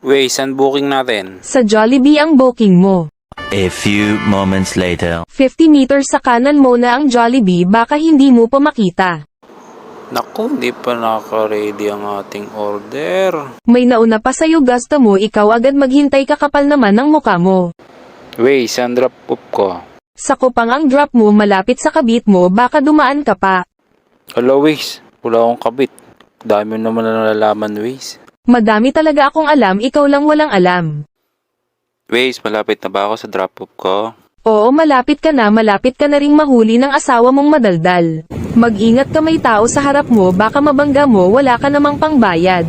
Wey, saan booking natin? Sa Jollibee ang booking mo. A few moments later. 50 meters sa kanan mo na ang Jollibee, baka hindi mo pa makita. Naku, hindi pa naka-ready ang ating order. May nauna pa sa'yo, gusto mo ikaw agad maghintay, kakapal naman ng muka mo. Wey, saan drop off ko? Sa Kupang ang drop mo, malapit sa kabit mo, baka dumaan ka pa. Hello, Waze. Wala akong kabit. Dami naman na nalalaman, Waze. Madami talaga akong alam, ikaw lang walang alam. Waze, malapit na ba ako sa drop off ko? Oo, malapit ka na ring mahuli ng asawa mong madaldal. Mag-ingat ka, may tao sa harap mo, baka mabangga mo, wala ka namang pangbayad.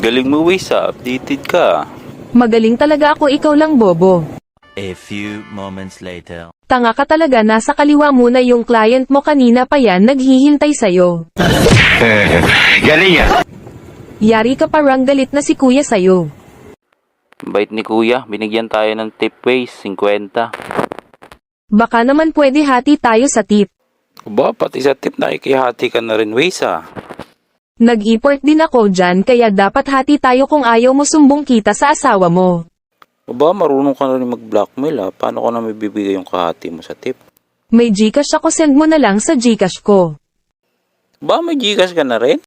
Galing mo, Waze, updated ka. Magaling talaga ako, ikaw lang bobo. A few moments later. Tanga ka talaga, nasa kaliwa mo na yung client mo, kanina pa yan naghihintay sa'yo. Galing yan. Yari ka, parang galit na si kuya sa'yo. Bait ni kuya, binigyan tayo ng tip, Waze, 50. Baka naman pwede hati tayo sa tip. Ba, pati sa tip nakikihati ka na rin, Waze, Nag-import din ako dyan, kaya dapat hati tayo kung ayaw mo sumbong kita sa asawa mo. Ba, marunong ka na rin mag-blackmail, Paano ko na mabibigay yung kahati mo sa tip? May Gcash ako, send mo na lang sa Gcash ko. Ba, may Gcash ka na rin?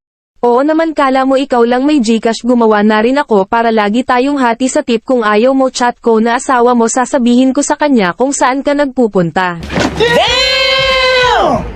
Oo naman, kala mo ikaw lang may Gcash, gumawa na rin ako para lagi tayong hati sa tip. Kung ayaw mo chat ko na asawa mo, sasabihin ko sa kanya kung saan ka nagpupunta. Damn!